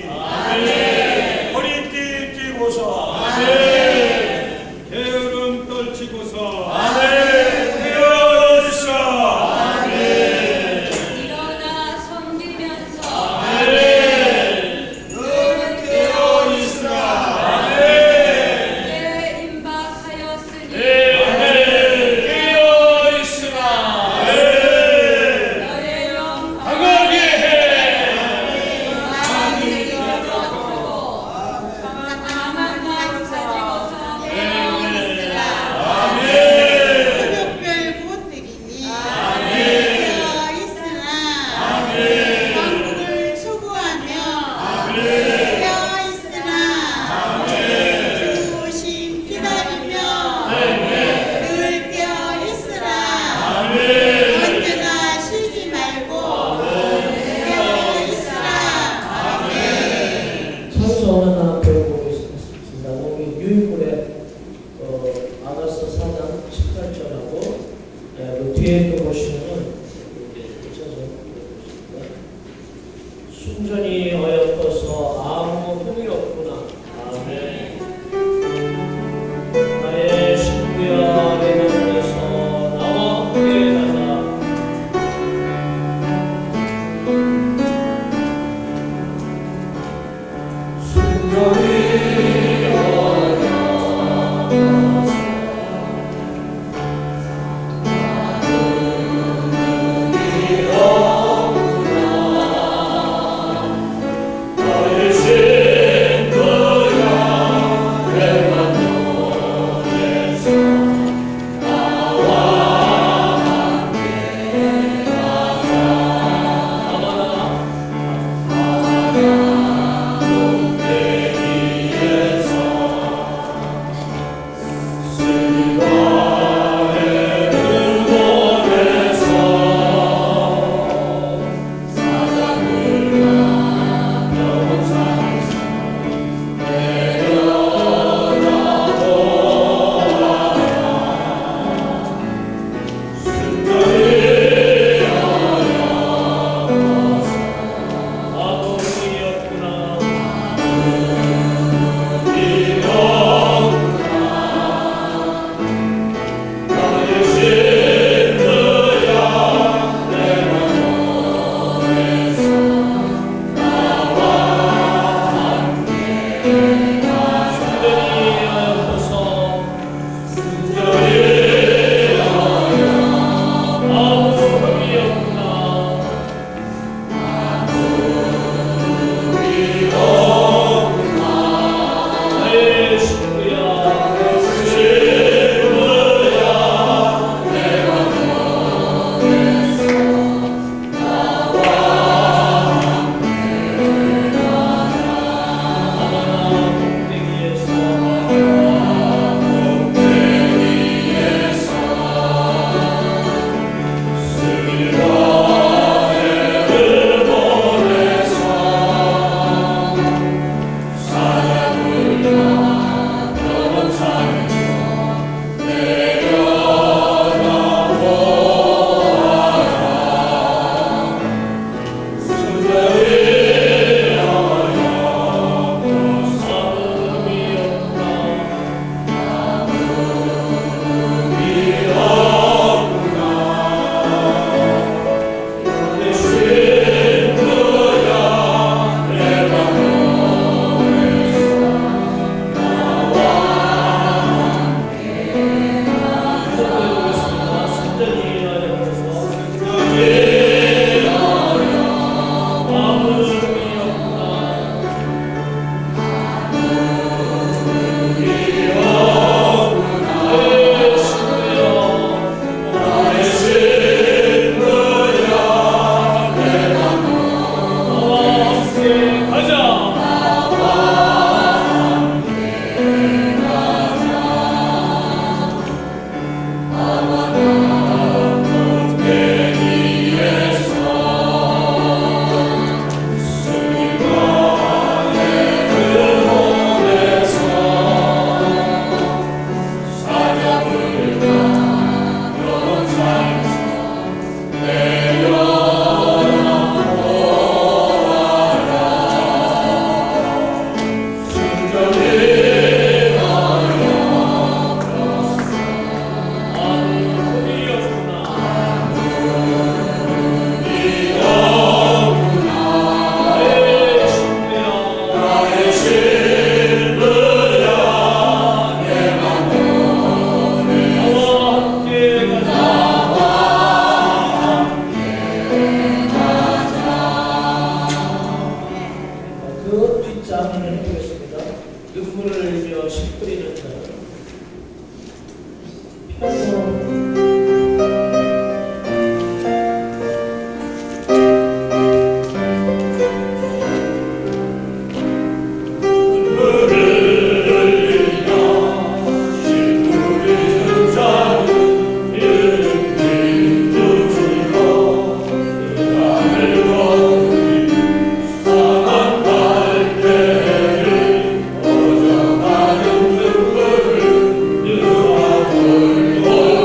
보시니 허리띠 띠고서 게으름 떨치고서 되어있어. 일어나 섬기면서 너는 되어있으라. 내 임박하였으니 되어있으라. 너의 영광 강하게 해. 많이 여겨주고 강한 마음 가지고서 되어있으라. 새벽별 못들이니 되어 있으나 왕국을 추구하며 되어 있으나 주심 기다리며 늘 되어 있으라. 언제나 쉬지 말고 되어 있으라. 찬송 하나 배워보겠습니다. 우리 유인물에 아가서 4장 18절하고 그 뒤에 또 보시면은 이렇게 찬송 배워보겠습니다. 순전히 어여뻐서 아무 흠이 없구나. 아멘. 나의 친구야 내 마음에서 나와 함께 가자. 순전히 내 그 뒷장을 보겠습니다. 눈물을 흘리며 시 뿌리는 자는 평소 오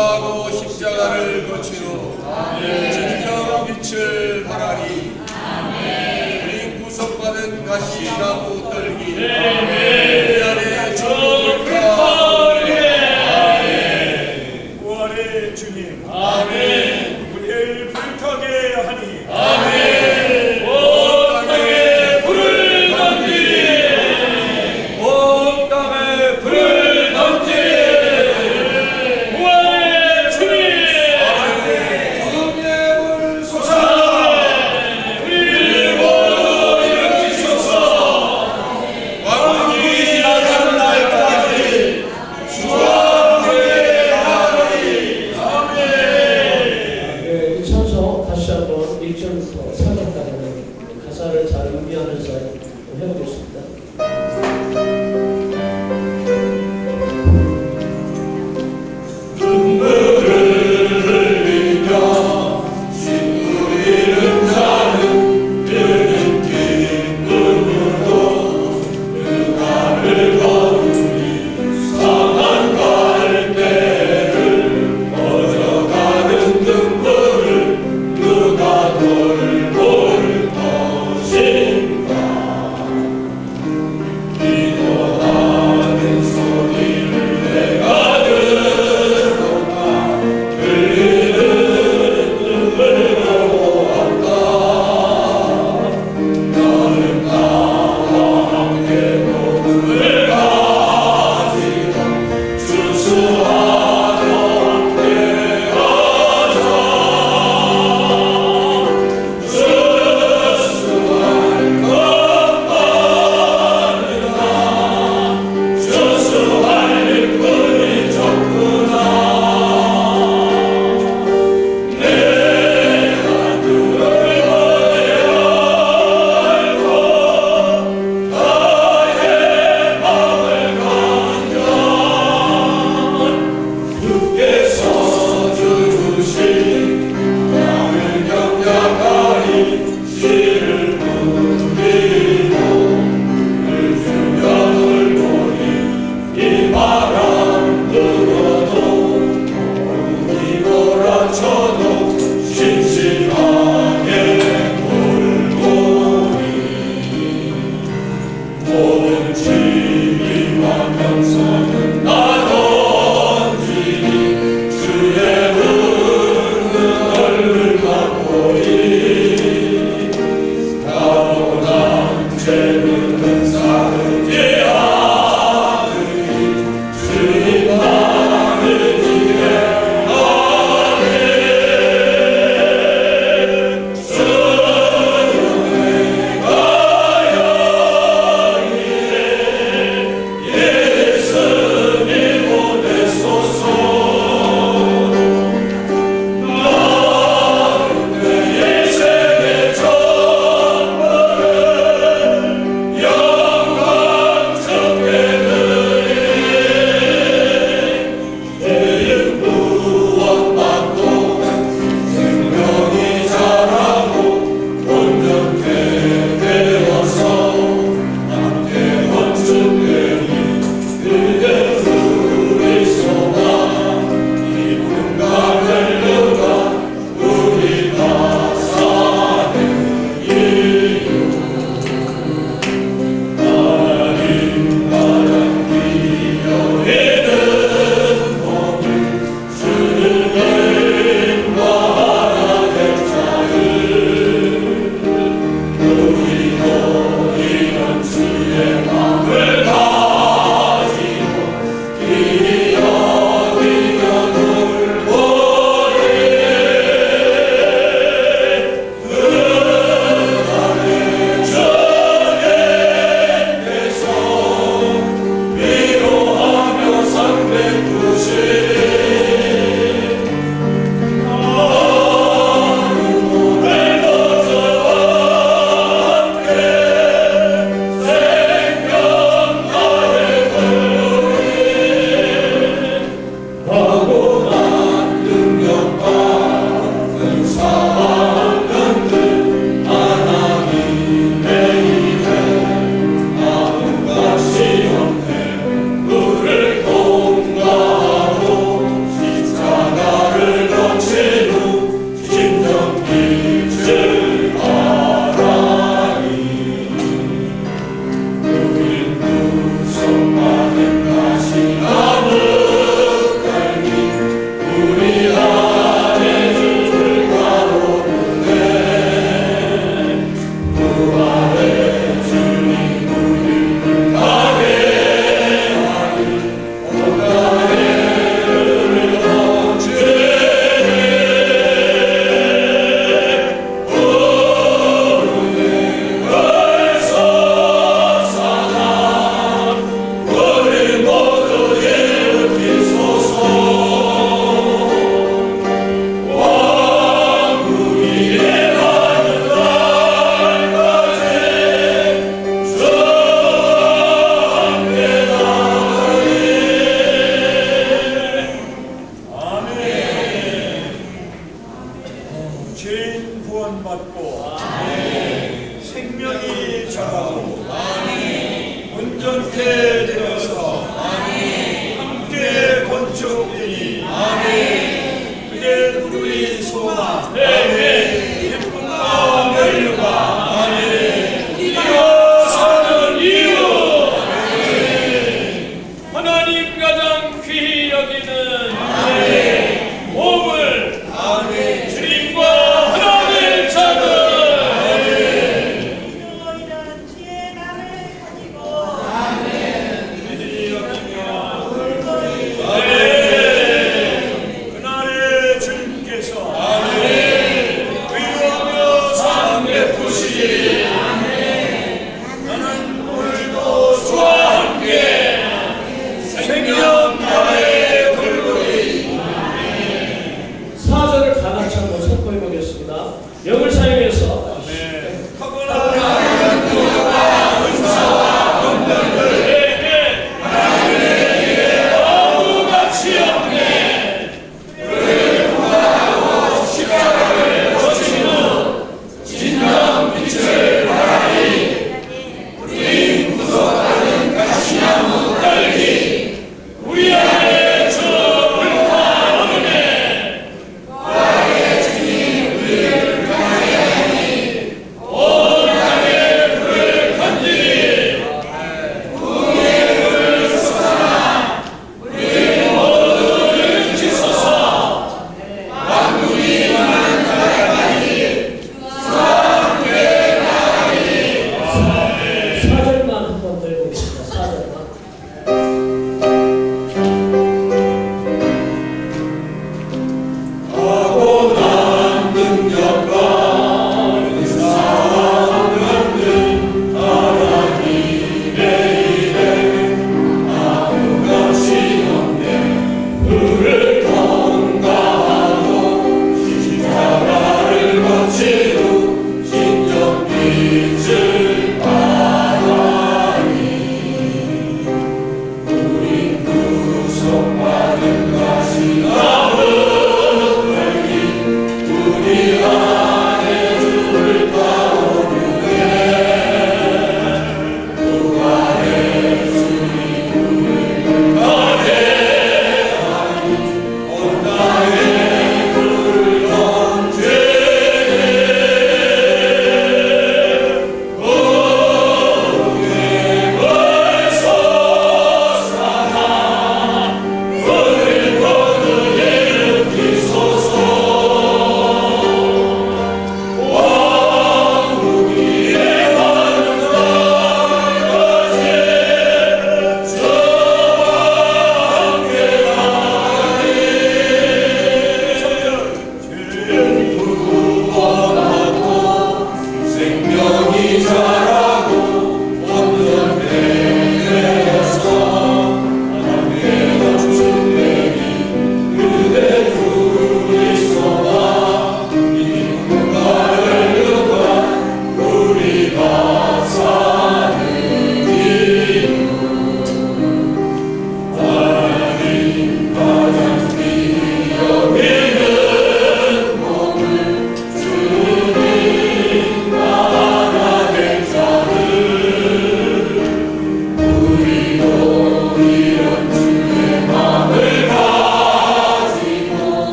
순교하고 십자가를 거친 후 진정 빛을 발하니 우리 구속받은 가시나무 떨기 그 안에 천국을 부활의 주님, 아멘. 우리를 불타게 하니 아멘. 온 땅에 불을 던지리. 온 땅에 불을 던지리. 부활의 주님, 구름의 불 솟아 우리를 모두 일으키소서. 왕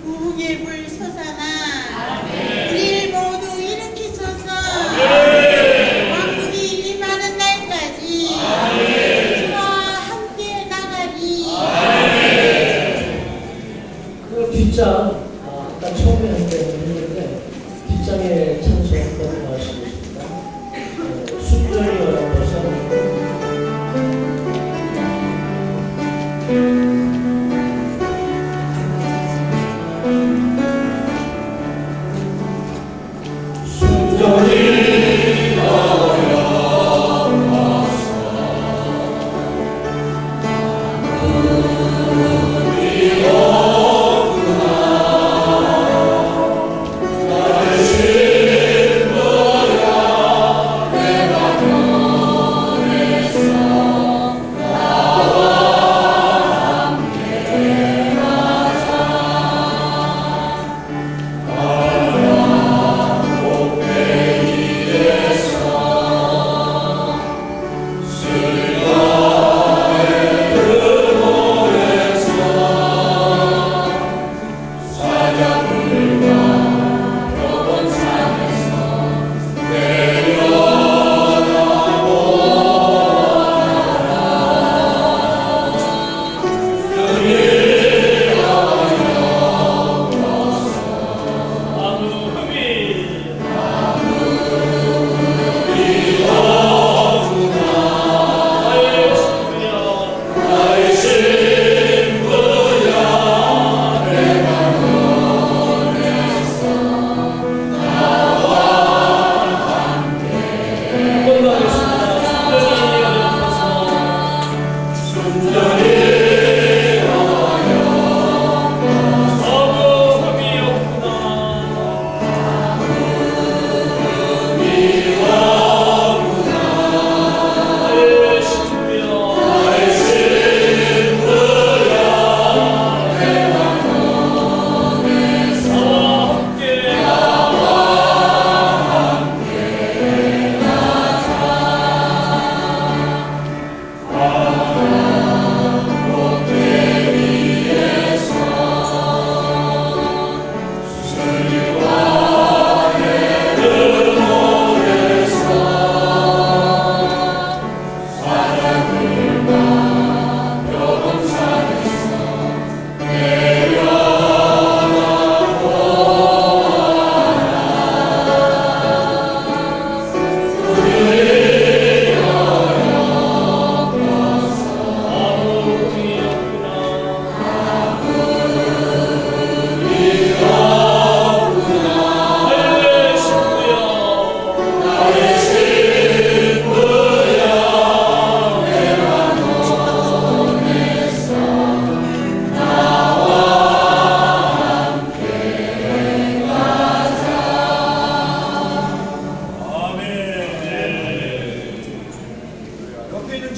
무게불 솟아나 우리 모두 일으키소서. 왕국이 임하는 날까지 주와 함께 나가리. 그 뒷장 아까 처음에 할 때 했는데 뒷장에 찬송 한번 하시겠습니다. 순전히 열어서 내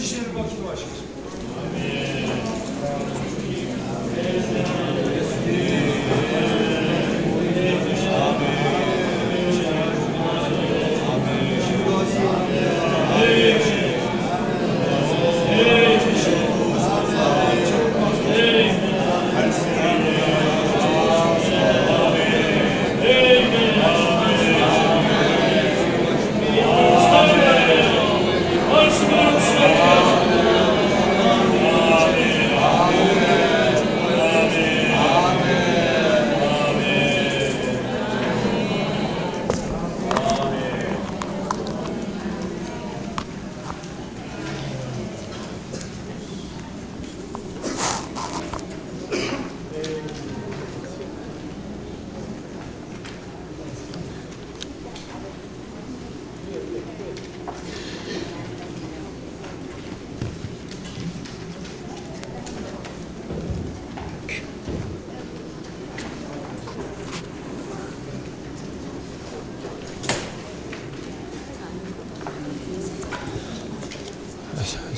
주시는 것 기도하시겠습니다.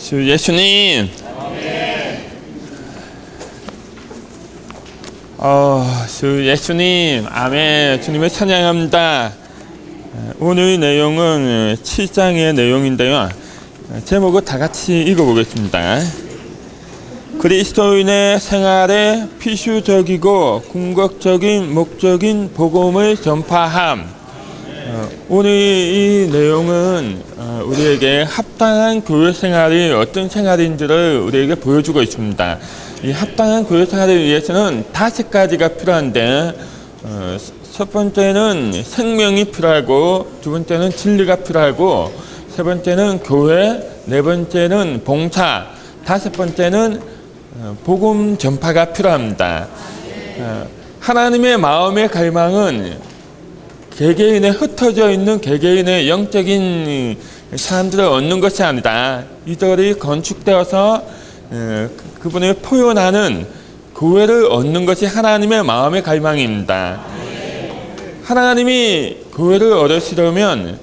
주 예수님, 주 예수님, 아멘. 주님을 찬양합니다. 오늘 내용은 7장의 내용인데요. 제목을 다 같이 읽어보겠습니다. 그리스도인의 생활에 필수적이고 궁극적인 목적인 복음을 전파함. 오늘 이 내용은 우리에게 합당한 교회 생활이 어떤 생활인지를 우리에게 보여주고 있습니다. 이 합당한 교회 생활을 위해서는 5가지가 필요한데, 첫 번째는 생명이 필요하고, 두 번째는 진리가 필요하고, 세 번째는 교회, 네 번째는 봉사, 다섯 번째는 복음 전파가 필요합니다. 하나님의 마음의 갈망은 개개인에 흩어져 있는 개개인의 영적인 사람들을 얻는 것이 아니다. 이들이 건축되어서 그분을 표현하는 교회를 얻는 것이 하나님의 마음의 갈망입니다. 하나님이 교회를 얻으시려면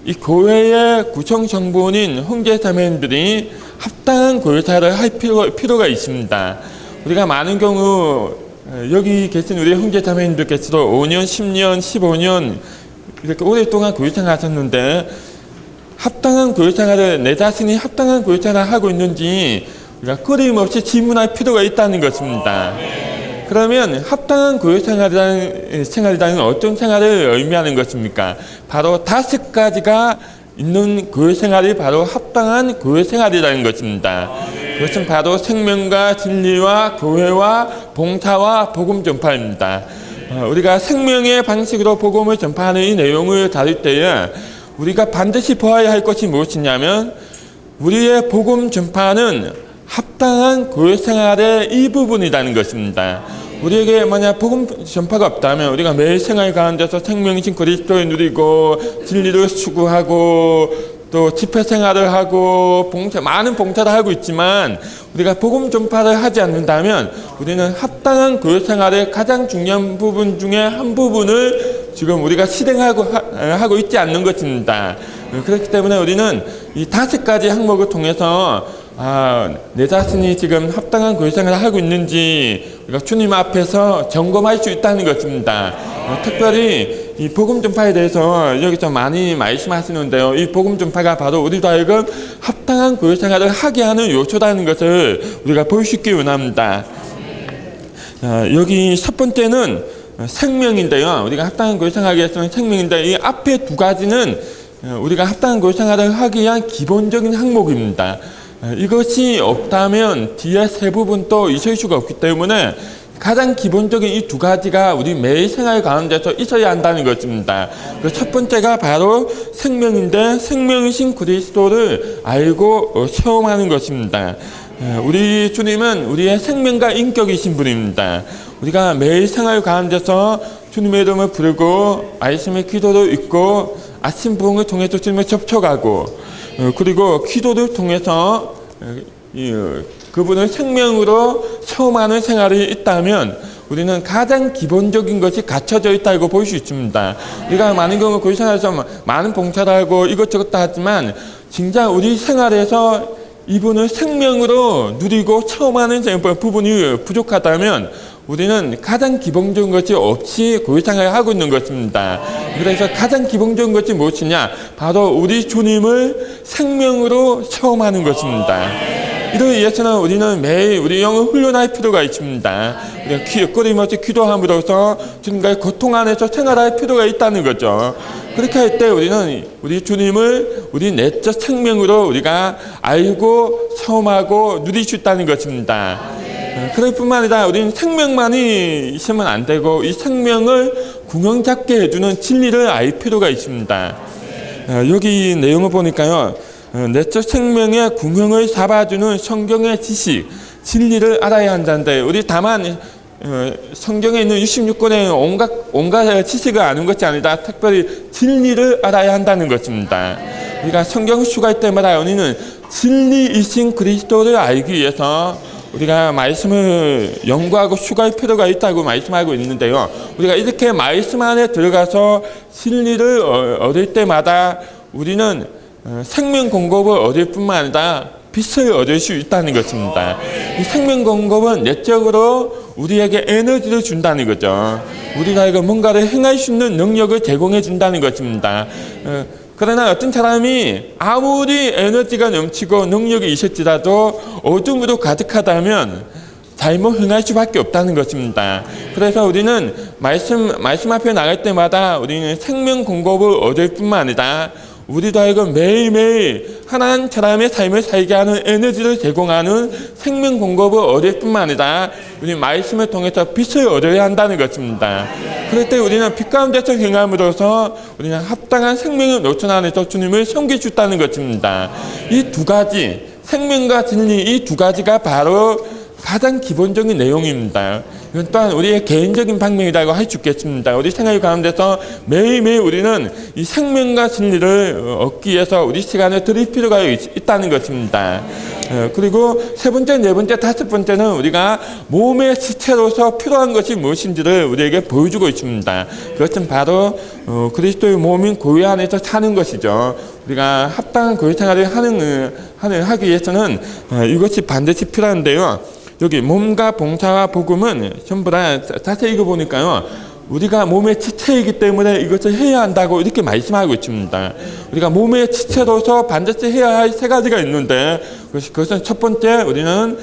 이 교회의 구성 정보인 형제자매들이 합당한 교회사를 할 필요가 있습니다. 우리가 많은 경우 여기 계신 우리 형제자매님들께서도 5년, 10년, 15년 이렇게 오랫동안 교회생활 하셨는데 합당한 교회생활을 내 자신이 합당한 교회생활을 하고 있는지 우리가 끊임없이 질문할 필요가 있다는 것입니다. 그러면 합당한 교회생활이라는 어떤 생활을 의미하는 것입니까? 바로 5가지가 있는 교회생활이 바로 합당한 교회생활이라는 것입니다. 그것은 바로 생명과 진리와 교회와 봉사와 복음 전파입니다. 우리가 생명의 방식으로 복음을 전파하는 이 내용을 다룰 때에 우리가 반드시 보아야 할 것이 무엇이냐면 우리의 복음 전파는 합당한 교회생활의 일부분이라는 것입니다. 우리에게 만약 복음 전파가 없다면 우리가 매일 생활 가운데서 생명이신 그리스도를 누리고 진리를 추구하고 또 집회 생활을 하고 많은 봉사를 하고 있지만 우리가 복음 전파를 하지 않는다면 우리는 합당한 교회 생활의 가장 중요한 부분 중에 한 부분을 지금 우리가 실행하고 있지 않는 것입니다. 그렇기 때문에 우리는 이 5가지 항목을 통해서 내 자신이 지금 합당한 교회 생활을 하고 있는지 우리가 주님 앞에서 점검할 수 있다는 것입니다. 특별히 이 복음 전파에 대해서 여기서 많이 말씀하시는데요. 이 복음 전파가 바로 우리도 하여금 합당한 교회 생활을 하게 하는 요소라는 것을 우리가 볼 수 있기 원합니다. 여기 첫 번째는 생명인데요. 우리가 합당한 교회 생활을 위해서는 생명인데 이 앞에 2가지는 우리가 합당한 교회 생활을 하기 위한 기본적인 항목입니다. 이것이 없다면 뒤에 세 부분도 있을 수가 없기 때문에 가장 기본적인 이 2가지가 우리 매일 생활 가운데서 있어야 한다는 것입니다. 그 첫 번째가 바로 생명인데 생명이신 그리스도를 알고 체험하는 것입니다. 우리 주님은 우리의 생명과 인격이신 분입니다. 우리가 매일 생활 가운데서 주님의 이름을 부르고 말씀의 기도를 읽고 아침 부흥을 통해서 주님을 접촉하고 그리고 기도를 통해서 그분을 생명으로 체험하는 생활이 있다면 우리는 가장 기본적인 것이 갖춰져 있다고 볼 수 있습니다. 우리가 많은 경우 교회 생활에서 많은 봉사를 하고 이것저것 다 하지만 진짜 우리 생활에서 이분을 생명으로 누리고 체험하는 부분이 부족하다면 우리는 가장 기본적인 것이 없이 고유생활을 하고 있는 것입니다. 그래서 가장 기본적인 것이 무엇이냐? 바로 우리 주님을 생명으로 체험하는 것입니다. 이를 위해서는 우리는 매일 우리 영을 훈련할 필요가 있습니다. 우리가 끊임없이 기도함으로써 주님과의 고통 안에서 생활할 필요가 있다는 거죠. 그렇게 할 때 우리는 우리 주님을 우리 내적 생명으로 우리가 알고 체험하고 누릴 수 있다는 것입니다. 그럴 뿐만 아니라 우리는 생명만이 있으면 안 되고 이 생명을 균형 잡게 해주는 진리를 알 필요가 있습니다. 여기 내용을 보니까요. 내적 생명의 균형을 잡아주는 성경의 지식, 진리를 알아야 한다는데 우리 다만 성경에 있는 66권의 온갖 지식을 아는 것이 아니라 특별히 진리를 알아야 한다는 것입니다. 우리가 성경을 수고할 때마다 우리는 진리이신 그리스도를 알기 위해서 우리가 말씀을 연구하고 수고할 필요가 있다고 말씀하고 있는데요. 우리가 이렇게 말씀 안에 들어가서 진리를 얻을 때마다 우리는 생명 공급을 얻을 뿐만 아니라 빛을 얻을 수 있다는 것입니다. 이 생명 공급은 내적으로 우리에게 에너지를 준다는 거죠. 우리가 이거 뭔가를 행할 수 있는 능력을 제공해 준다는 것입니다. 그러나 어떤 사람이 아무리 에너지가 넘치고 능력이 있을지라도 어둠으로 가득하다면 잘못 행할 수밖에 없다는 것입니다. 그래서 우리는 말씀 앞에 나갈 때마다 우리는 생명 공급을 얻을 뿐만 아니라 우리도 알고 매일매일 하나님 사람의 삶을 살게 하는 에너지를 제공하는 생명 공급을 얻을 뿐만 아니라 우리 말씀을 통해서 빛을 얻어야 한다는 것입니다. 그럴 때 우리는 빛 가운데서 행함으로써 우리는 합당한 생명의 노천 안에서 주님을 섬길 수 있다는 것입니다. 이 두 가지, 생명과 진리 이 두 가지가 바로 가장 기본적인 내용입니다. 이건 또한 우리의 개인적인 방면이라고 할 수 있겠습니다. 우리 생활 가운데서 매일매일 우리는 이 생명과 진리를 얻기 위해서 우리 시간을 드릴 필요가 있다는 것입니다. 그리고 세 번째, 네 번째, 다섯 번째는 우리가 몸의 지체로서 필요한 것이 무엇인지를 우리에게 보여주고 있습니다. 그것은 바로 그리스도의 몸인 교회 안에서 사는 것이죠. 우리가 합당한 교회 생활을 하기 위해서는 이것이 반드시 필요한데요. 여기 몸과 봉사와 복음은 전부 다 자세히 읽어보니까요. 우리가 몸의 지체이기 때문에 이것을 해야 한다고 이렇게 말씀하고 있습니다. 우리가 몸의 지체로서 반드시 해야 할 세 가지가 있는데 그것은 첫 번째 우리는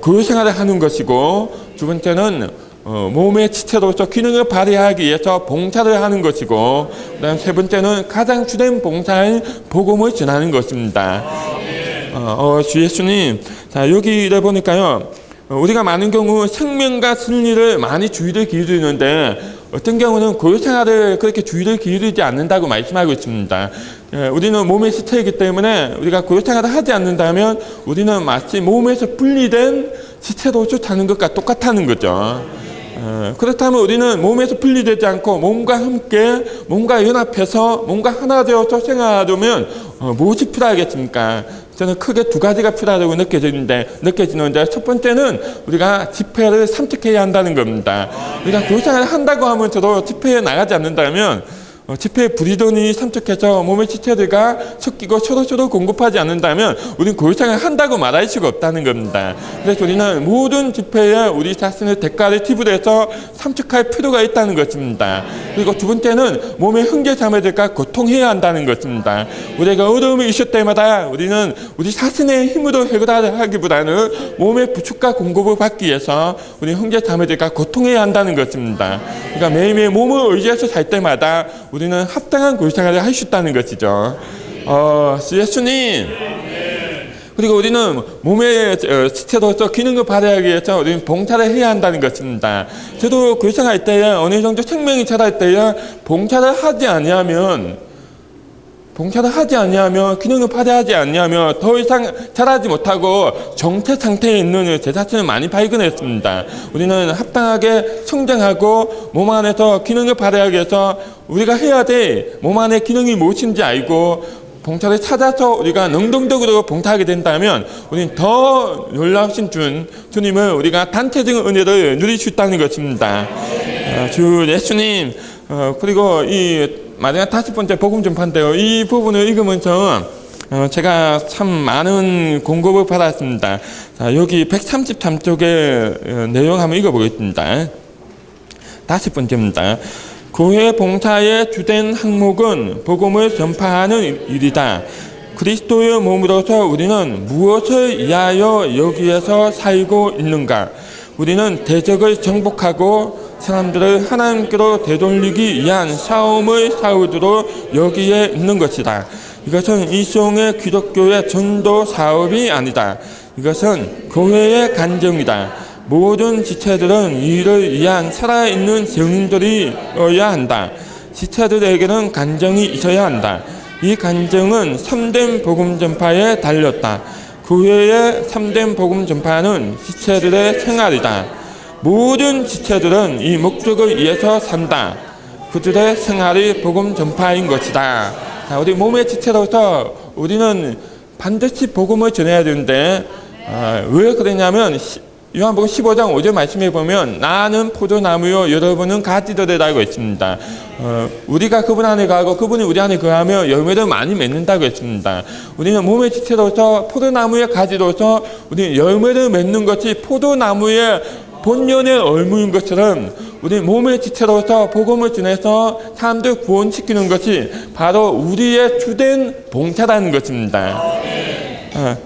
교회 생활을 하는 것이고 두 번째는 몸의 지체로서 기능을 발휘하기 위해서 봉사를 하는 것이고 그다음 세 번째는 가장 주된 봉사인 복음을 전하는 것입니다. 주 예수님, 자 여기를 보니까요. 우리가 많은 경우 생명과 진리를 많이 주의를 기울이는데 어떤 경우는 교회 생활을 그렇게 주의를 기울이지 않는다고 말씀하고 있습니다. 우리는 몸의 지체이기 때문에 우리가 교회 생활을 하지 않는다면 우리는 마치 몸에서 분리된 지체로서 사는 것과 똑같다는 거죠. 그렇다면 우리는 몸에서 분리되지 않고 몸과 함께 몸과 연합해서 몸과 하나 되어서 생활하려면 무엇이 필요하겠습니까? 저는 크게 두 가지가 필요하다고 느껴지는데 첫 번째는 우리가 집회를 삼축해야 한다는 겁니다. 우리가 교회생활을 한다고 하면서도 집회에 나가지 않는다면 집회에 부리더니 삼축해서 몸의 지체들과 섞이고 서로 공급하지 않는다면 우리는 교회생활을 한다고 말할 수가 없다는 겁니다. 그래서 우리는 모든 집회에 우리 자신의 대가를 지불해서 삼축할 필요가 있다는 것입니다. 그리고 두 번째는 몸의 형제 자매들과 고통해야 한다는 것입니다. 우리가 어려움이 있을 때마다 우리는 우리 자신의 힘으로 해결하기보다는 몸의 부축과 공급을 받기 위해서 우리 형제 자매들과 고통해야 한다는 것입니다. 그러니까 매일매일 몸을 의지해서 살 때마다 우리는 합당한 교회생활을 할 수 있다는 것이죠. 예수님. 그리고 우리는 몸의 지체로서 기능을 발휘하기 위해서 우리는 봉사를 해야 한다는 것입니다. 저도 교회생활 때 어느 정도 생명이 자랄 때 봉사를 하지 아니하면 기능을 발휘하지 않냐면 더 이상 자라지 못하고 정체 상태에 있는 제 자신을 많이 발견했습니다. 우리는 합당하게 성장하고 몸 안에서 기능을 발휘하기 위해서 우리가 해야 될 몸 안의 기능이 무엇인지 알고 봉사를 찾아서 우리가 능동적으로 봉사하게 된다면 우리는 더 놀라우신 주님을 우리가 단체적인 은혜를 누릴 수 있다는 것입니다. 주 예수님, 그리고 이 마지막 다섯 번째 복음 전파인데요. 이 부분을 읽으면서 제가 참 많은 공급을 받았습니다. 자, 여기 133쪽의 내용 한번 읽어보겠습니다. 5번째입니다. 교회 봉사의 주된 항목은 복음을 전파하는 일이다. 그리스도의 몸으로서 우리는 무엇을 위하여 여기에서 살고 있는가? 우리는 대적을 정복하고 사람들을 하나님께로 되돌리기 위한 싸움을 싸우도록 여기에 있는 것이다. 이것은 일종의 기독교의 전도 사업이 아니다. 이것은 교회의 간증이다. 모든 지체들은 이를 위한 살아있는 증인들이어야 한다. 지체들에게는 간증이 있어야 한다. 이 간증은 참된 복음 전파에 달렸다. 교회의 참된 복음 전파는 지체들의 생활이다. 모든 지체들은 이 목적을 위해서 산다. 그들의 생활이 복음 전파인 것이다. 자, 우리 몸의 지체로서 우리는 반드시 복음을 전해야 되는데 왜 그러냐면 요한복음 15장 5절 말씀해 보면 나는 포도나무요 여러분은 가지들이라고 했습니다. 우리가 그분 안에 가고 그분이 우리 안에 거하며 열매를 많이 맺는다고 했습니다. 우리는 몸의 지체로서 포도나무의 가지로서 우리 열매를 맺는 것이 포도나무의 본연의 얼무인 것처럼 우리 몸의 지체로서 복음을 전해서 사람들 구원시키는 것이 바로 우리의 주된 봉사라는 것입니다.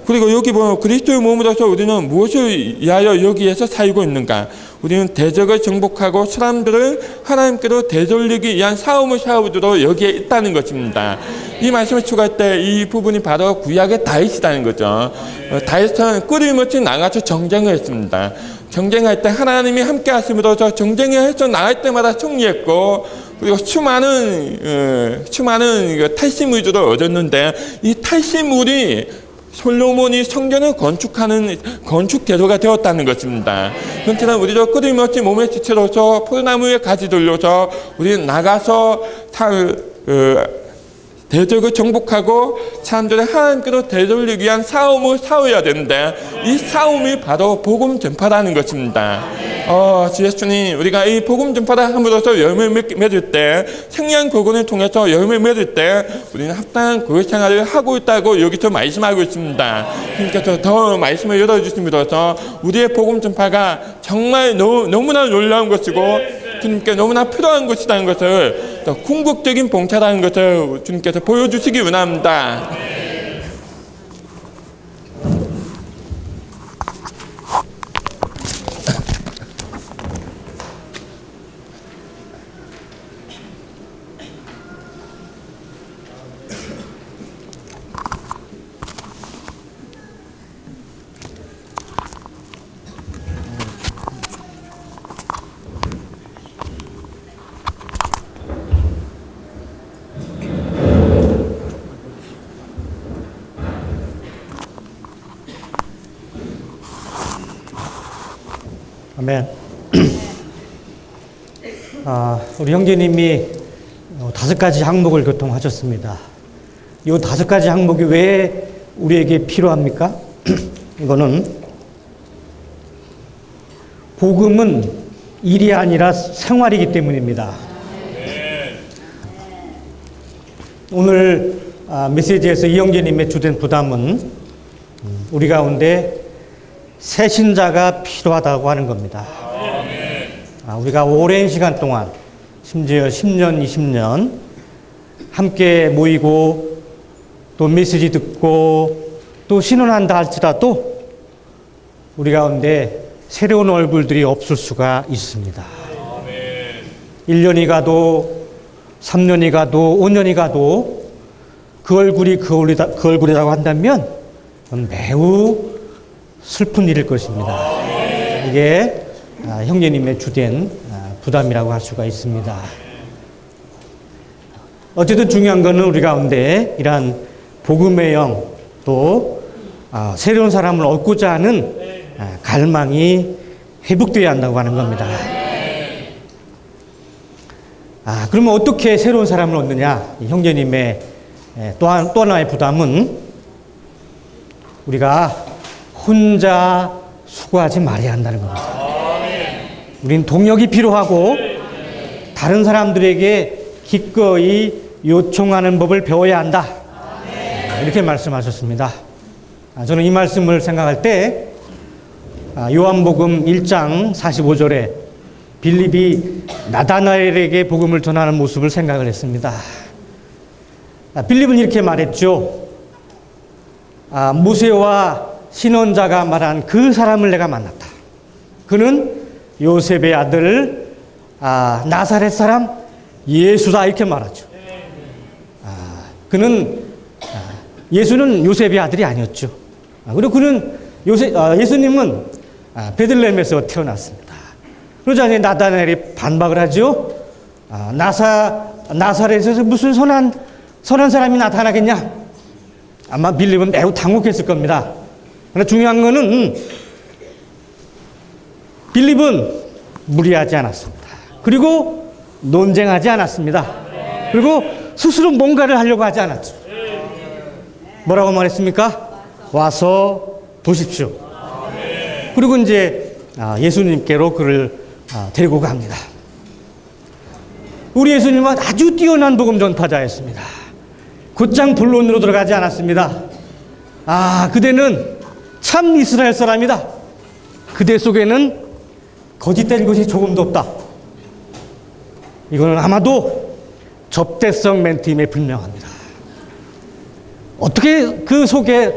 그리고 여기 보면 그리스도의 몸으로서 우리는 무엇을 위하여 여기에서 살고 있는가? 우리는 대적을 정복하고 사람들을 하나님께로 되돌리기 위한 싸움을 싸우도록 여기에 있다는 것입니다. 이 말씀을 추가할 때 이 부분이 바로 구약의 다윗이라는 거죠. 다윗은 끊임없이 나가서 정쟁을 했습니다. 정쟁할 때 하나님이 함께 하심으로써 정쟁에 해서 나갈 때마다 승리했고 그리고 수많은 탈심 의주를 얻었는데 이 탈심물이 솔로몬이 성전을 건축하는 건축재료가 되었다는 것입니다. 그처럼 우리도 끊임없이 몸의 지체로서 포도나무에 가지 돌려서 우리는 나가서 대적을 정복하고 사람들을 하나님께로 되돌리기 위한 싸움을 싸워야 되는데 이 싸움이 바로 복음 전파라는 것입니다. 주 예수님, 우리가 이 복음 전파를 함으로써 열매 맺을 때 생명 복음을 통해서 열매 맺을 때 우리는 합당한 교회 생활을 하고 있다고 여기서 말씀하고 있습니다. 그러니까 더 말씀을 열어주심으로써 우리의 복음 전파가 정말 너무나 놀라운 것이고 주님께 너무나 필요한 것이라는 것을 더 궁극적인 봉사라는 것을 주님께서 보여주시기 원합니다. 아멘. 우리 형제님이 5가지 항목을 교통하셨습니다. 이 5가지 항목이 왜 우리에게 필요합니까? 이거는 복음은 일이 아니라 생활이기 때문입니다. 오늘 메시지에서 이 형제님의 주된 부담은 우리 가운데 새 신자가 필요하다고 하는 겁니다. 우리가 오랜 시간 동안 심지어 10년, 20년 함께 모이고 또 메시지 듣고 또 신원한다 할지라도 우리 가운데 새로운 얼굴들이 없을 수가 있습니다. 1년이 가도 3년이 가도 5년이 가도 그 얼굴이 그 얼굴이라고 한다면 매우 슬픈 일일 것입니다. 이게 형제님의 주된 부담이라고 할 수가 있습니다. 어쨌든 중요한 것은 우리 가운데 이러한 복음의 영, 또 새로운 사람을 얻고자 하는 갈망이 회복되어야 한다고 하는 겁니다. 그러면 어떻게 새로운 사람을 얻느냐? 형제님의 또 하나의 부담은 우리가 혼자 수고하지 말아야 한다는 겁니다. 우린 동역이 필요하고 다른 사람들에게 기꺼이 요청하는 법을 배워야 한다. 이렇게 말씀하셨습니다. 저는 이 말씀을 생각할 때 요한복음 1장 45절에 빌립이 나다나엘에게 복음을 전하는 모습을 생각을 했습니다. 빌립은 이렇게 말했죠. 모세와 신원자가 말한 그 사람을 내가 만났다. 그는 요셉의 아들 나사렛 사람 예수다 이렇게 말하죠. 예수는 요셉의 아들이 아니었죠. 그리고 그는 예수님은 베들레헴에서 태어났습니다. 그러자 이제 나다나엘이 반박을 하죠. 나사렛에서 무슨 선한 사람이 나타나겠냐? 아마 빌립은 매우 당혹했을 겁니다. 그러나 중요한 거는 빌립은 무리하지 않았습니다. 그리고 논쟁하지 않았습니다. 그리고 스스로 뭔가를 하려고 하지 않았죠. 뭐라고 말했습니까? 와서 보십시오. 그리고 이제 예수님께로 그를 데리고 갑니다. 우리 예수님은 아주 뛰어난 복음 전파자였습니다. 곧장 본론으로 들어가지 않았습니다. 그대는 참 이스라엘 사람이다. 그대 속에는 거짓된 것이 조금도 없다. 이거는 아마도 접대성 멘트임에 분명합니다. 어떻게 그 속에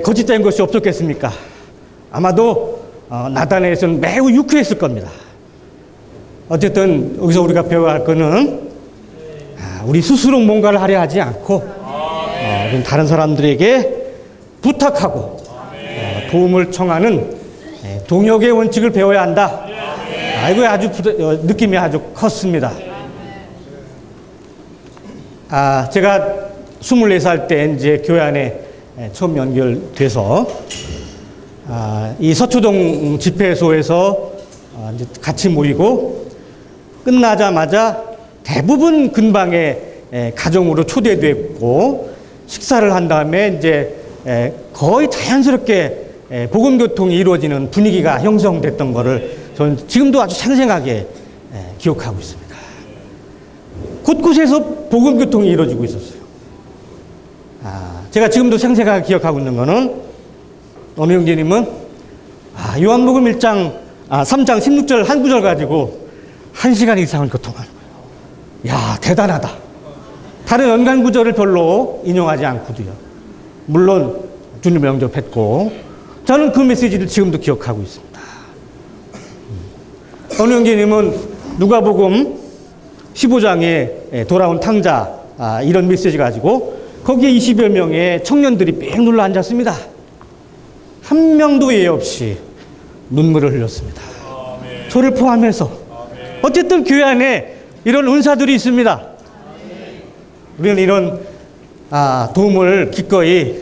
거짓된 것이 없었겠습니까? 아마도 나다나엘에서는 매우 유쾌했을 겁니다. 어쨌든 여기서 우리가 배워야 할 것은 우리 스스로 뭔가를 하려 하지 않고 다른 사람들에게 부탁하고 도움을 청하는 동역의 원칙을 배워야 한다. 이거 아주 느낌이 아주 컸습니다. 제가 24살 때 이제 교회 안에 처음 연결돼서 이 서초동 집회소에서 이제 같이 모이고 끝나자마자 대부분 근방에 가정으로 초대됐고 식사를 한 다음에 이제 거의 자연스럽게 복음 교통이 이루어지는 분위기가 형성됐던 거를 저는 지금도 아주 생생하게 기억하고 있습니다. 곳곳에서 복음 교통이 이루어지고 있었어요. 제가 지금도 생생하게 기억하고 있는 거는 어느 형제님은 요한복음 3장 16절 한 구절 가지고 1시간 이상을 교통하는 거예요. 야, 대단하다. 다른 연관 구절을 별로 인용하지 않고도요. 물론 주님을 영접했고 저는 그 메시지를 지금도 기억하고 있습니다. 어느 형제님은 누가복음 15장에 돌아온 탕자 이런 메시지 가지고 거기에 20여 명의 청년들이 뺑 눌러 앉았습니다. 한 명도 예외 없이 눈물을 흘렸습니다. 저를 포함해서. 어쨌든 교회 안에 이런 은사들이 있습니다. 우리는 이런 도움을 기꺼이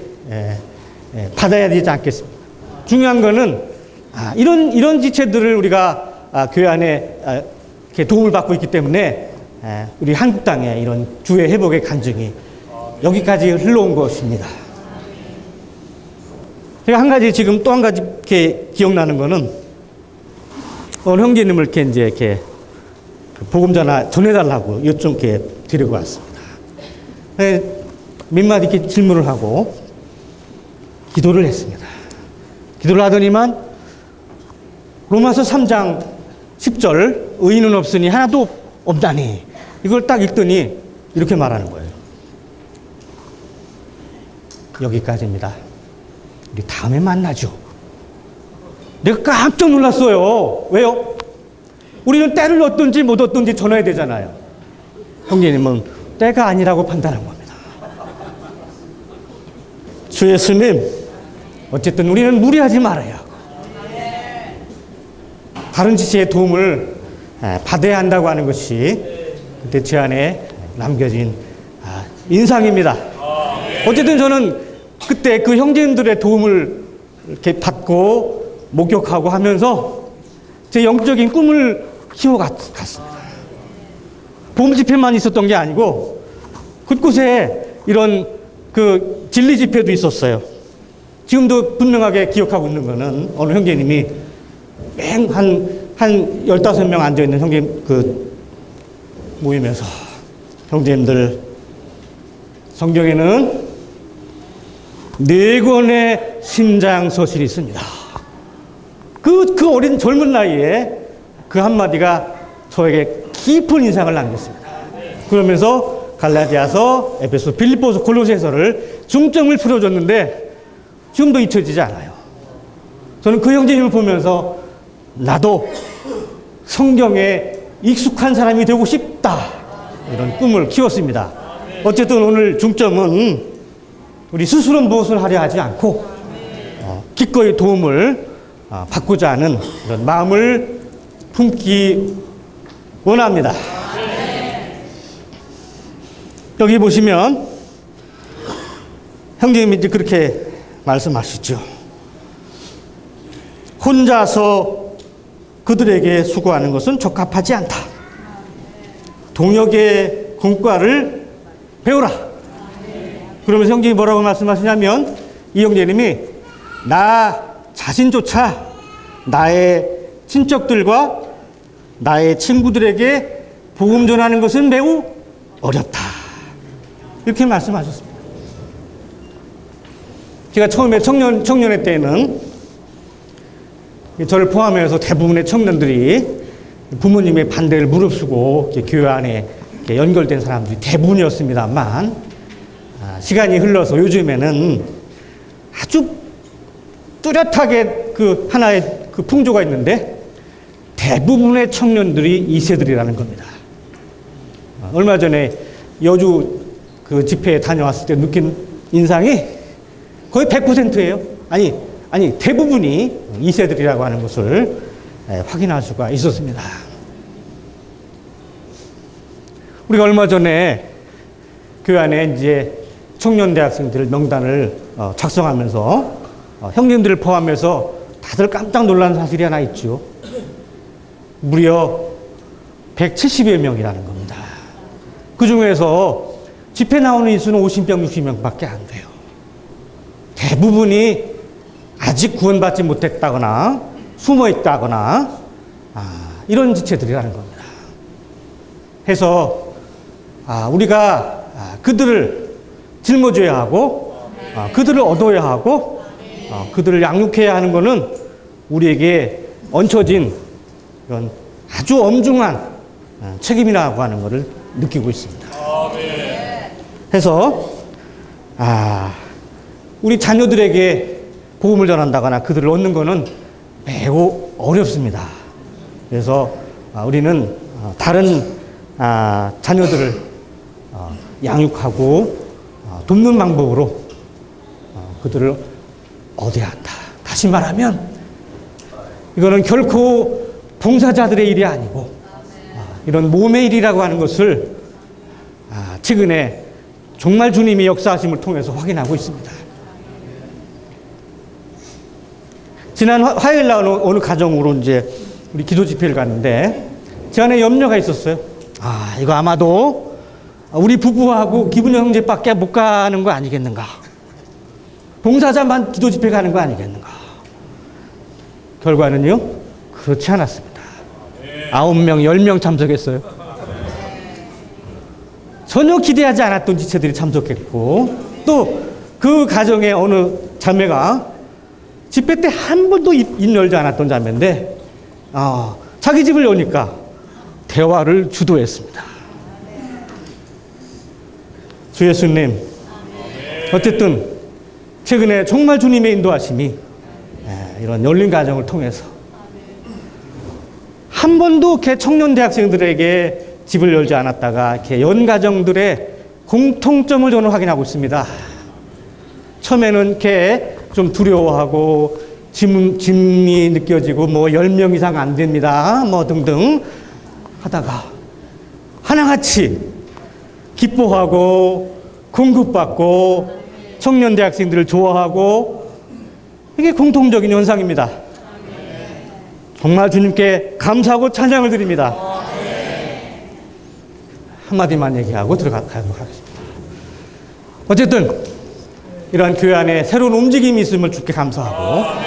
받아야 되지 않겠습니까? 중요한 거는 이런 지체들을 우리가 교회 안에 이렇게 도움을 받고 있기 때문에 우리 한국 땅에 이런 주의 회복의 간증이 여기까지 흘러온 것입니다. 제가 한 가지 지금 또 한 가지 이렇게 기억나는 거는 어느 형제님을 이렇게 복음 전해달라고 요청 이렇게 드리고 왔습니다. 몇 마디 이렇게 질문을 하고 기도를 했습니다. 기도를 하더니만 로마서 3장 10절 의인은 없으니 하나도 없다니 이걸 딱 읽더니 이렇게 말하는 거예요. 여기까지입니다. 우리 다음에 만나죠. 내가 깜짝 놀랐어요. 왜요? 우리는 때를 얻든지 못 얻든지 전해야 되잖아요. 형제님은 때가 아니라고 판단한 겁니다. 주 예수님, 어쨌든 우리는 무리하지 말아야 하고 다른 지체의 도움을 받아야 한다고 하는 것이 그때 제 안에 남겨진 인상입니다. 어쨌든 저는 그때 그 형제님들의 도움을 이렇게 받고 목격하고 하면서 제 영적인 꿈을 키워갔습니다. 봄 집회만 있었던 게 아니고 곳곳에 이런 그 진리 집회도 있었어요. 지금도 분명하게 기억하고 있는 거는 어느 형제님이 한 15명 앉아있는 형제님 모임에서 형제님들 성경에는 4권의 신장서신이 있습니다. 그 어린 젊은 나이에 그 한마디가 저에게 깊은 인상을 남겼습니다. 그러면서 갈라디아서, 에베소, 빌립보서, 골로새서를 중점을 풀어줬는데 지금도 잊혀지지 않아요. 저는 그 형제님을 보면서 나도 성경에 익숙한 사람이 되고 싶다, 이런 꿈을 키웠습니다. 어쨌든 오늘 중점은 우리 스스로 무엇을 하려 하지 않고 기꺼이 도움을 받고자 하는 그런 마음을 품기 원합니다. 여기 보시면 형제님이 이제 그렇게 말씀하시죠. 혼자서 그들에게 수고하는 것은 적합하지 않다. 동역의 공과를 배우라. 그러면서 형제님이 뭐라고 말씀하시냐면, 이 형제님이 나 자신조차 나의 친척들과 나의 친구들에게 복음 전하는 것은 매우 어렵다, 이렇게 말씀하셨습니다. 제가 처음에 청년회 때는 저를 포함해서 대부분의 청년들이 부모님의 반대를 무릅쓰고 교회 안에 연결된 사람들이 대부분이었습니다만, 시간이 흘러서 요즘에는 아주 뚜렷하게 그 하나의 그 풍조가 있는데, 대부분의 청년들이 2세들이라는 겁니다. 얼마 전에 여주 그 집회에 다녀왔을 때 느낀 인상이 거의 100%예요. 아니 대부분이 2세들이라고 하는 것을 확인할 수가 있었습니다. 우리가 얼마 전에 교회 안에 이제 청년 대학생들 명단을 작성하면서 형님들을 포함해서 다들 깜짝 놀란 사실이 하나 있죠. 무려 170여 명이라는 겁니다. 그 중에서 집회 나오는 인수는 50명, 60명밖에 안 돼요. 대부분이 아직 구원받지 못했다거나 숨어 있다거나 이런 지체들이라는 겁니다. 해서 우리가 그들을 짊어져야 하고 그들을 얻어야 하고 그들을 양육해야 하는 것은 우리에게 얹혀진 이런 아주 엄중한 책임이라고 하는 것을 느끼고 있습니다. 해서 우리 자녀들에게 복음을 전한다거나 그들을 얻는 것은 매우 어렵습니다. 그래서 우리는 다른 자녀들을 양육하고 돕는 방법으로 그들을 얻어야 한다. 다시 말하면 이거는 결코 봉사자들의 일이 아니고 이런 몸의 일이라고 하는 것을 최근에 정말 주님이 역사하심을 통해서 확인하고 있습니다. 지난 화요일 날 어느 가정으로 이제 우리 기도 집회를 갔는데 제 안에 염려가 있었어요. 이거 아마도 우리 부부하고 기분 형제밖에 못 가는 거 아니겠는가? 봉사자만 기도 집회 가는 거 아니겠는가? 결과는요, 그렇지 않았습니다. 9명, 10명 참석했어요. 전혀 기대하지 않았던 지체들이 참석했고, 또 그 가정의 어느 자매가 집회 때 한 번도 입 열지 않았던 자매인데, 자기 집을 여니까 대화를 주도했습니다. 주 예수님, 어쨌든 최근에 정말 주님의 인도하심이 이런 열린 가정을 통해서 한 번도 이렇게 청년 대학생들에게 집을 열지 않았다가 이렇게 연 가정들의 공통점을 저는 확인하고 있습니다. 처음에는 이렇게 좀 두려워하고 짐이 느껴지고 10명 이상 안 됩니다. 등등 하다가 하나같이 기뻐하고 공급받고 청년 대학생들을 좋아하고 이게 공통적인 현상입니다. 정말 주님께 감사하고 찬양을 드립니다. 한마디만 얘기하고 들어가도록 하겠습니다. 어쨌든 이러한 교회 안에 새로운 움직임이 있음을 주께 감사하고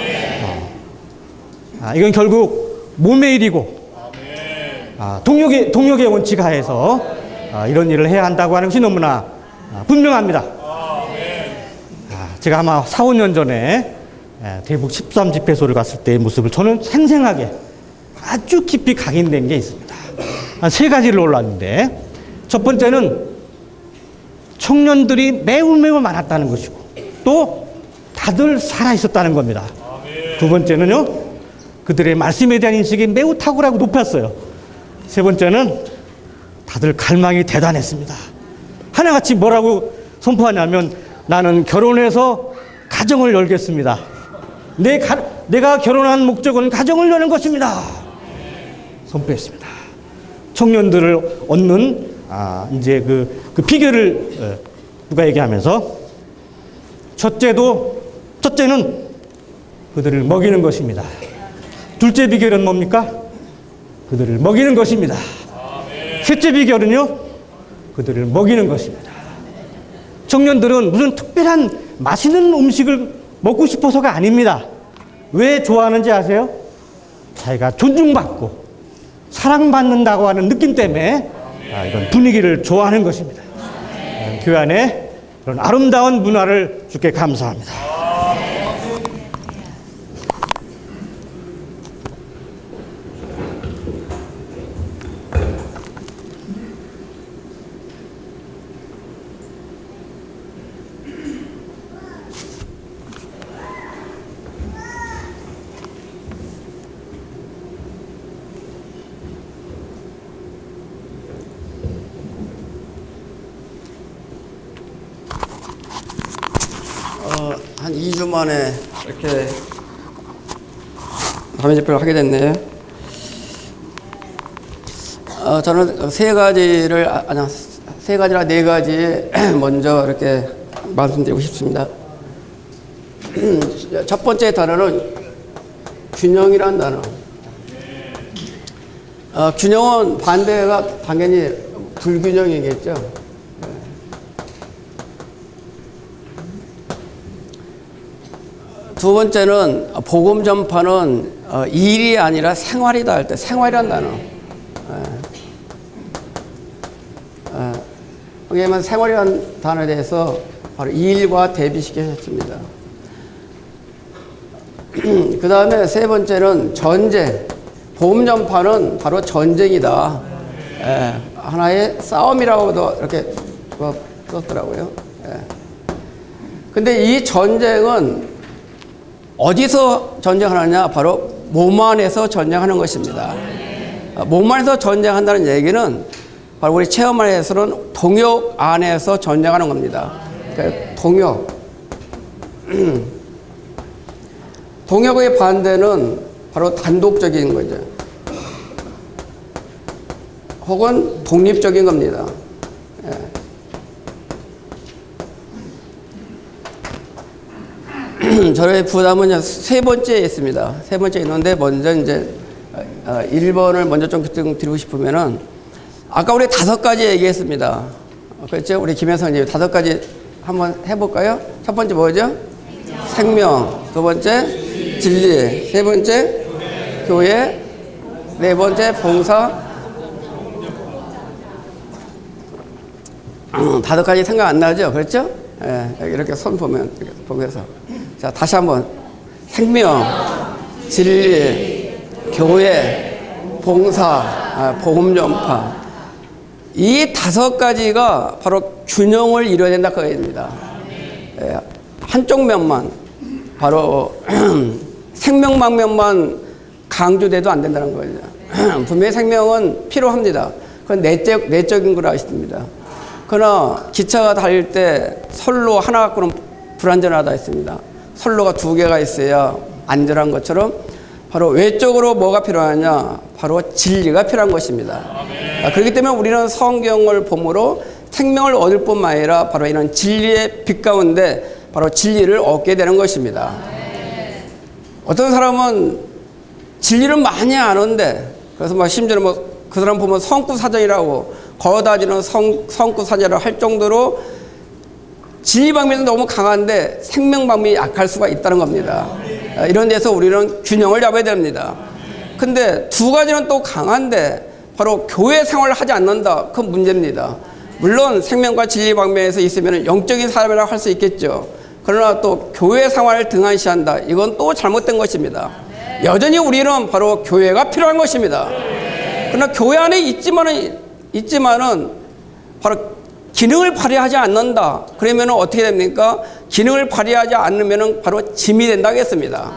이건 결국 몸의 일이고 동력의 원칙 하에서 이런 일을 해야 한다고 하는 것이 너무나 분명합니다. 제가 아마 4, 5년 전에 대북 13집회소를 갔을 때의 모습을 저는 생생하게 아주 깊이 각인된 게 있습니다. 한 3가지를 올랐는데, 첫 번째는 청년들이 매우 많았다는 것이고, 또 다들 살아 있었다는 겁니다. 두 번째는요, 그들의 말씀에 대한 인식이 매우 탁월하고 높았어요. 세 번째는 다들 갈망이 대단했습니다. 하나같이 뭐라고 선포하냐면, 나는 결혼해서 가정을 열겠습니다. 내가 결혼한 목적은 가정을 여는 것입니다. 선포했습니다. 청년들을 얻는 이제 그 비결을 누가 얘기하면서, 첫째는 그들을 먹이는 것입니다. 둘째 비결은 뭡니까? 그들을 먹이는 것입니다. 셋째 비결은요, 그들을 먹이는 것입니다. 청년들은 무슨 특별한 맛있는 음식을 먹고 싶어서가 아닙니다. 왜 좋아하는지 아세요? 자기가 존중받고 사랑받는다고 하는 느낌 때문에 이런 분위기를 좋아하는 것입니다. 교회 안에 그런 아름다운 문화를 주께 감사합니다. 한 2주 만에 이렇게 밤의 집회를 하게 됐네요. 저는 세 가지라 4가지 먼저 이렇게 말씀드리고 싶습니다. 첫 번째 단어는 균형이라는 단어. 균형은 반대가 당연히 불균형이겠죠. 두 번째는 복음 전파는 일이 아니라 생활이다 할 때 생활이란 단어. 왜냐하면 생활이라는 단어에 대해서 바로 일과 대비시키셨습니다. 그 다음에 세 번째는 전쟁. 복음 전파는 바로 전쟁이다. 하나의 싸움이라고도 이렇게 썼더라고요. 근데 이 전쟁은 어디서 전쟁하느냐? 바로 몸 안에서 전쟁하는 것입니다. 몸 안에서 전쟁한다는 얘기는 바로 우리 체험 안에서는 동역 안에서 전쟁하는 겁니다. 그러니까 동역. 동역의 반대는 바로 단독적인 거죠. 혹은 독립적인 겁니다. 저의 부담은 3번째에 있습니다. 3번째에 있는데, 먼저 이제 1번을 먼저 좀 드리고 싶으면은, 아까 우리 5가지 얘기했습니다. 그렇죠? 우리 김혜성님 5가지 한번 해볼까요? 첫 번째 뭐죠? 생명. 두 번째 진리. 세 번째 교회. 네 번째 봉사. 5가지 생각 안 나죠? 그렇죠? 이렇게 손 보면, 이렇게 보면서. 자, 다시 한번. 생명, 진리, 교회, 봉사, 복음 전파. 이 5가지가 바로 균형을 이루어야 된다 그 얘기입니다. 한쪽 면만, 바로 생명 방면만 강조돼도 안 된다는 거죠. 분명히 생명은 필요합니다. 그건 내적인 걸 아십니다. 그러나 기차가 달릴 때 선로 하나 갖고는 불안전하다 했습니다. 선로가 2개가 있어야 안전한 것처럼 바로 외적으로 뭐가 필요하냐? 바로 진리가 필요한 것입니다. 그렇기 때문에 우리는 성경을 봄으로 생명을 얻을 뿐만 아니라 바로 이런 진리의 빛 가운데 바로 진리를 얻게 되는 것입니다. 어떤 사람은 진리를 많이 아는데, 그래서 심지어는 그 사람 보면 성구사전이라고 거다지는 성구사전을 할 정도로 진리 방면이 너무 강한데 생명 방면이 약할 수가 있다는 겁니다. 이런 데서 우리는 균형을 잡아야 됩니다. 근데 2가지는 또 강한데 바로 교회 생활을 하지 않는다. 그건 문제입니다. 물론 생명과 진리 방면에서 있으면 영적인 사람이라고 할 수 있겠죠. 그러나 또 교회 생활을 등한시한다. 이건 또 잘못된 것입니다. 여전히 우리는 바로 교회가 필요한 것입니다. 그러나 교회 안에 있지만은 바로 기능을 발휘하지 않는다. 그러면 어떻게 됩니까? 기능을 발휘하지 않으면 바로 짐이 된다고 했습니다.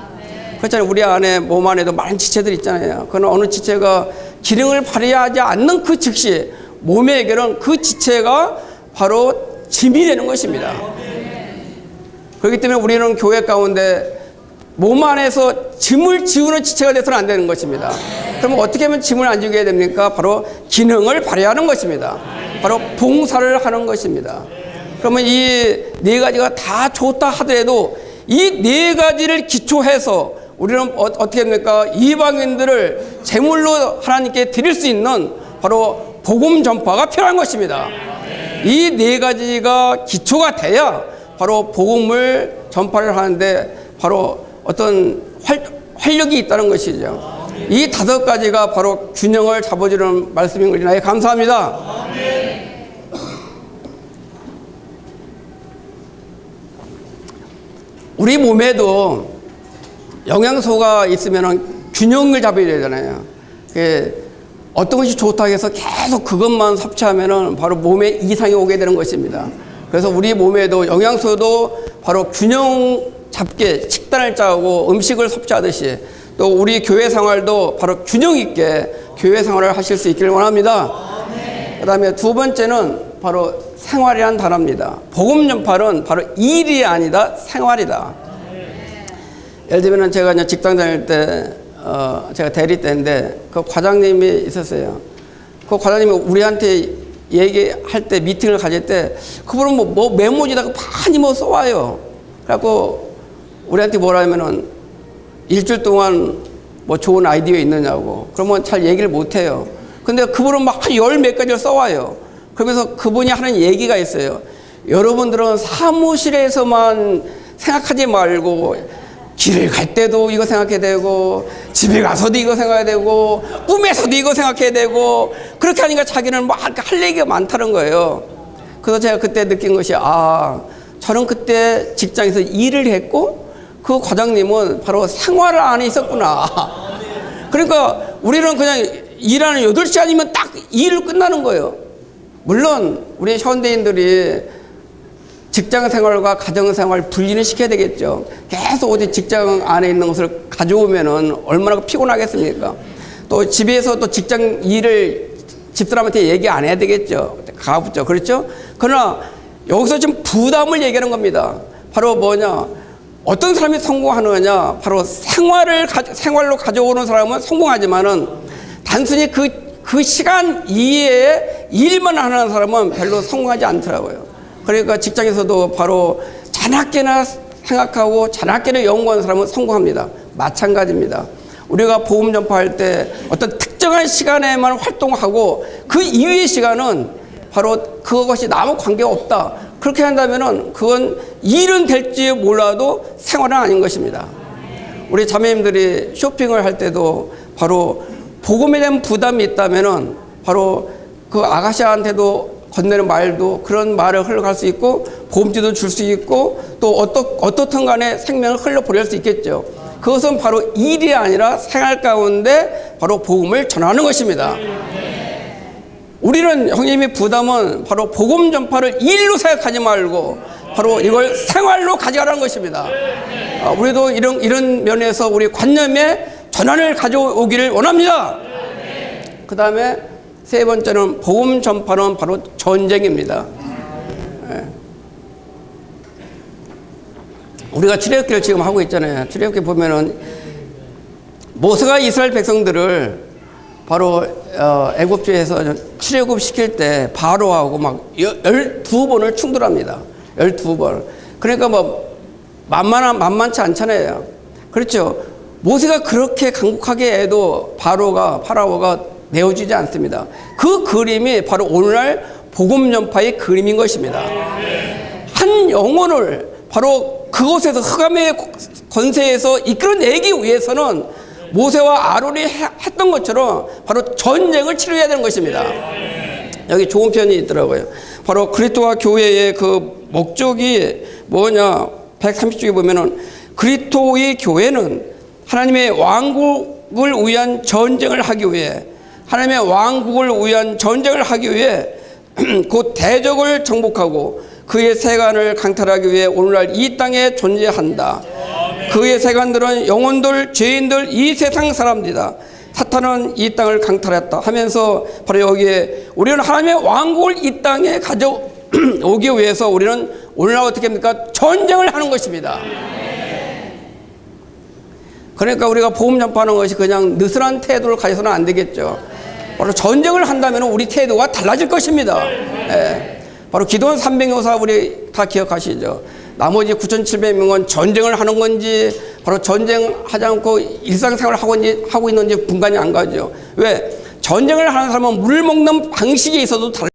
그렇잖아요. 우리 안에 몸 안에도 많은 지체들 있잖아요. 그러나 어느 지체가 기능을 발휘하지 않는 그 즉시 몸에게는 그 지체가 바로 짐이 되는 것입니다. 그렇기 때문에 우리는 교회 가운데 몸 안에서 짐을 지우는 지체가 돼서는 안 되는 것입니다. 그러면 어떻게 하면 짐을 안 지우게 됩니까? 바로 기능을 발휘하는 것입니다. 바로 봉사를 하는 것입니다. 그러면 이 네 가지가 다 좋다 하더라도 이 네 가지를 기초해서 우리는 어떻게 합니까? 이방인들을 제물로 하나님께 드릴 수 있는 바로 복음 전파가 필요한 것입니다. 이 네 가지가 기초가 돼야 바로 복음을 전파를 하는데 바로 어떤 활력이 있다는 것이죠. 이 5가지가 바로 균형을 잡아주는 말씀인 것이나요. 감사합니다. 우리 몸에도 영양소가 있으면 균형을 잡아야 되잖아요. 어떤 것이 좋다고 해서 계속 그것만 섭취하면 바로 몸에 이상이 오게 되는 것입니다. 그래서 우리 몸에도 영양소도 바로 균형 잡게 식단을 짜고 음식을 섭취하듯이 또 우리 교회 생활도 바로 균형 있게 교회 생활을 하실 수 있기를 원합니다. 그 다음에 두 번째는 바로 생활이란 단어입니다. 복음 전파는 바로 일이 아니다, 생활이다. 예를 들면 제가 이제 직장 다닐 때, 제가 대리 때인데 그 과장님이 있었어요. 그 과장님이 우리한테 얘기할 때, 미팅을 가질 때 그분은 뭐 메모지다가 많이 써와요. 그래갖고 우리한테 뭐라 하면은 일주일 동안 뭐 좋은 아이디어 있느냐고. 그러면 잘 얘기를 못 해요. 근데 그분은 막 열 몇 가지를 써와요. 그러면서 그분이 하는 얘기가 있어요. 여러분들은 사무실에서만 생각하지 말고 길을 갈 때도 이거 생각해야 되고 집에 가서도 이거 생각해야 되고 꿈에서도 이거 생각해야 되고 그렇게 하니까 자기는 막 할 얘기가 많다는 거예요. 그래서 제가 그때 느낀 것이 저는 그때 직장에서 일을 했고 그 과장님은 바로 생활 안에 있었구나. 그러니까 우리는 그냥 일하는 8시간이면 딱 일을 끝나는 거예요. 물론 우리 현대인들이 직장 생활과 가정 생활 분리는 시켜야 되겠죠. 계속 어디 직장 안에 있는 것을 가져오면은 얼마나 피곤하겠습니까? 또 집에서 또 직장 일을 집사람한테 얘기 안 해야 되겠죠. 가붙죠. 그렇죠? 그러나 여기서 지금 부담을 얘기하는 겁니다. 바로 뭐냐? 어떤 사람이 성공하느냐? 바로 생활로 가져오는 사람은 성공하지만은 단순히 그 시간 이외에 일만 하는 사람은 별로 성공하지 않더라고요. 그러니까 직장에서도 바로 자나깨나 생각하고 자나깨나 연구하는 사람은 성공합니다. 마찬가지입니다. 우리가 복음 전파할 때 어떤 특정한 시간에만 활동하고 그 이외의 시간은 바로 그것이 아무 관계가 없다. 그렇게 한다면은 그건 일은 될지 몰라도 생활은 아닌 것입니다. 우리 자매님들이 쇼핑을 할 때도 바로 복음에 대한 부담이 있다면은 바로 그 아가씨한테도 건네는 말도 그런 말을 흘러갈 수 있고 보험지도 줄 수 있고 또 어떻든 간에 생명을 흘러보낼 수 있겠죠. 그것은 바로 일이 아니라 생활 가운데 바로 복음을 전하는 것입니다. 우리는 형님의 부담은 바로 복음 전파를 일로 생각하지 말고 바로 이걸 생활로 가져가라는 것입니다. 우리도 이런 면에서 우리 관념의 전환을 가져오기를 원합니다. 그 다음에 세 번째는 복음 전파는 바로 전쟁입니다. 우리가 출애굽기를 지금 하고 있잖아요. 출애굽기 보면은 모세가 이스라엘 백성들을 바로 애굽지에서 출애굽 시킬 때 바로하고 막 12번을 충돌합니다. 12번. 그러니까 뭐 만만치 않잖아요. 그렇죠. 모세가 그렇게 강국하게 해도 파라오가 내어주지 않습니다. 그 그림이 바로 오늘날 복음 전파의 그림인 것입니다. 한 영혼을 바로 그곳에서 흑암의 권세에서 이끌어내기 위해서는 모세와 아론이 했던 것처럼 바로 전쟁을 치러야 되는 것입니다. 여기 좋은 표현이 있더라고요. 바로 그리스도와 교회의 그 목적이 뭐냐? 130쪽에 보면은 그리스도의 교회는 하나님의 왕국을 위한 전쟁을 하기 위해 하나님의 왕국을 위한 전쟁을 하기 위해 그 대적을 정복하고 그의 세간을 강탈하기 위해 오늘날 이 땅에 존재한다. 그의 세간들은 영혼들, 죄인들, 이 세상 사람들이다. 사탄은 이 땅을 강탈했다 하면서 바로 여기에 우리는 하나님의 왕국을 이 땅에 가져오기 위해서 우리는 오늘날 어떻게 합니까? 전쟁을 하는 것입니다. 그러니까 우리가 복음 전파하는 것이 그냥 느슨한 태도를 가져서는 안 되겠죠. 바로 전쟁을 한다면 우리 태도가 달라질 것입니다. 예. 바로 기도원 300여사 우리 다 기억하시죠. 나머지 9,700명은 전쟁을 하는 건지 바로 전쟁하지 않고 일상생활을 하고 있는지 분간이 안 가죠. 왜? 전쟁을 하는 사람은 물 먹는 방식에 있어도 달라요.